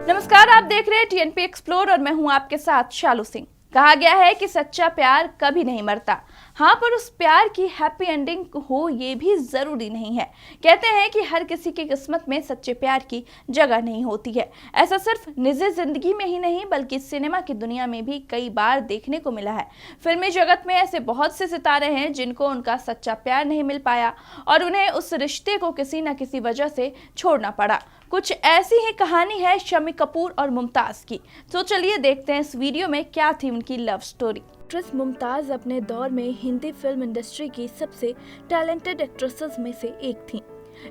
नमस्कार, आप देख रहे हैं टीएनपी एक्सप्लोर और मैं हूं आपके साथ शालू सिंह। कहा गया है कि सच्चा प्यार कभी नहीं मरता। हाँ, पर उस प्यार की हैप्पी एंडिंग हो ये भी जरूरी नहीं है। कहते हैं कि हर किसी की किस्मत में सच्चे प्यार की जगह नहीं होती है। ऐसा सिर्फ निजी जिंदगी में ही नहीं बल्कि सिनेमा की दुनिया में भी कई बार देखने को मिला है। फिल्मी जगत में ऐसे बहुत से सितारे हैं जिनको उनका सच्चा प्यार नहीं मिल पाया और उन्हें उस रिश्ते को किसी न किसी वजह से छोड़ना पड़ा। कुछ ऐसी ही कहानी है शम्मी कपूर और मुमताज की। तो चलिए देखते हैं इस वीडियो में क्या थी उनकी लव स्टोरी। एक्ट्रेस मुमताज अपने दौर में हिंदी फिल्म इंडस्ट्री की सबसे टैलेंटेड एक्ट्रेसेस में से एक थीं।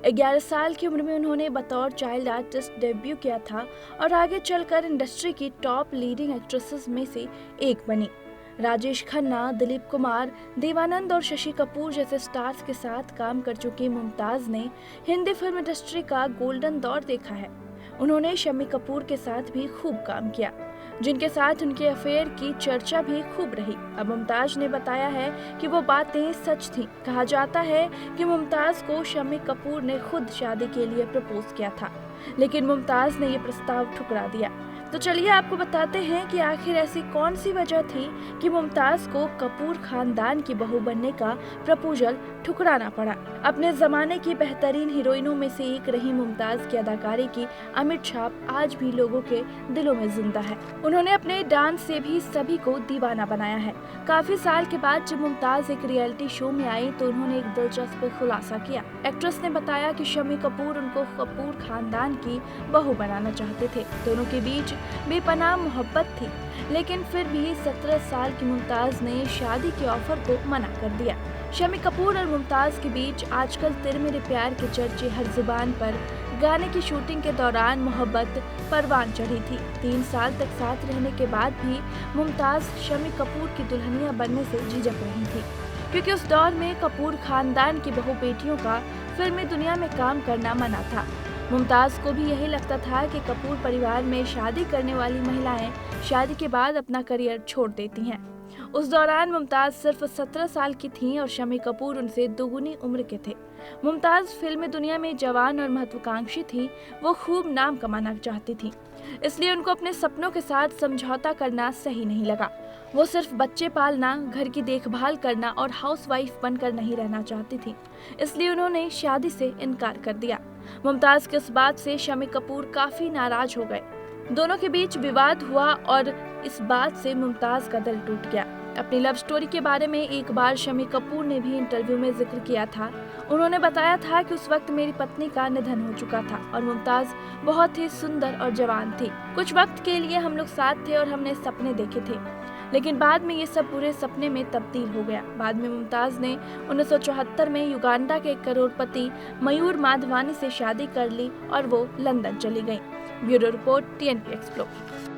11 साल की उम्र में उन्होंने बतौर चाइल्ड आर्टिस्ट डेब्यू किया था और आगे चलकर इंडस्ट्री की टॉप लीडिंग एक्ट्रेसेस में से एक बनी। राजेश खन्ना, दिलीप कुमार, देवानंद और शशि कपूर जैसे स्टार्स के साथ काम कर चुकी मुमताज ने हिंदी फिल्म इंडस्ट्री का गोल्डन दौर देखा है। उन्होंने शम्मी कपूर के साथ भी खूब काम किया, जिनके साथ उनके अफेयर की चर्चा भी खूब रही। अब मुमताज ने बताया है कि वो बातें सच थीं। कहा जाता है कि मुमताज को शम्मी कपूर ने खुद शादी के लिए प्रपोज किया था, लेकिन मुमताज ने ये प्रस्ताव ठुकरा दिया। तो चलिए आपको बताते हैं कि आखिर ऐसी कौन सी वजह थी कि मुमताज को कपूर खानदान की बहू बनने का प्रपोजल ठुकराना पड़ा। अपने जमाने की बेहतरीन हीरोइनों में से एक रही मुमताज की अदाकारी की अमिट छाप आज भी लोगों के दिलों में जिंदा है। उन्होंने अपने डांस से भी सभी को दीवाना बनाया है। काफी साल के बाद जब मुमताज एक रियलिटी शो में आई तो उन्होंने एक दिलचस्प खुलासा किया। एक्ट्रेस ने बताया कि शम्मी कपूर उनको कपूर खानदान की बहू बनाना चाहते थे। दोनों के बीच बेपनाह मोहब्बत थी, लेकिन फिर भी 17 साल की मुमताज ने शादी के ऑफर को मना कर दिया। शम्मी कपूर और मुमताज के बीच आजकल तेरे मेरे प्यार के चर्चे हर जुबान पर। गाने की शूटिंग के दौरान मोहब्बत परवान चढ़ी थी। 3 साल तक साथ रहने के बाद भी मुमताज शम्मी कपूर की दुल्हनिया बनने से झिझक रही थी, क्योंकि उस दौर में कपूर खानदान की बहू बेटियों का फिल्मी दुनिया में काम करना मना था। मुमताज को भी यही लगता था कि कपूर परिवार में शादी करने वाली महिलाएं शादी के बाद अपना करियर छोड़ देती हैं। उस दौरान मुमताज सिर्फ 17 साल की थीं और शम्मी कपूर उनसे दोगुनी उम्र के थे। मुमताज फिल्मी दुनिया में जवान और महत्वाकांक्षी थी। वो खूब नाम कमाना चाहती थी, इसलिए उनको अपने सपनों के साथ समझौता करना सही नहीं लगा। वो सिर्फ बच्चे पालना, घर की देखभाल करना और हाउसवाइफ बनकर नहीं रहना चाहती थी, इसलिए उन्होंने शादी से इनकार कर दिया। मुमताज की इस बात से शम्मी कपूर काफी नाराज हो गए। दोनों के बीच विवाद हुआ और इस बात से मुमताज का दिल टूट गया। अपनी लव स्टोरी के बारे में एक बार शम्मी कपूर ने भी इंटरव्यू में जिक्र किया था। उन्होंने बताया था कि उस वक्त मेरी पत्नी का निधन हो चुका था और मुमताज बहुत ही सुंदर और जवान थी। कुछ वक्त के लिए हम लोग साथ थे और हमने सपने देखे थे, लेकिन बाद में ये सब बुरे सपने में तब्दील हो गया। बाद में मुमताज ने 1974 में युगांडा के करोड़पति मयूर माधवानी से शादी कर ली और वो लंदन चली गई। Bureau report, TNP explore.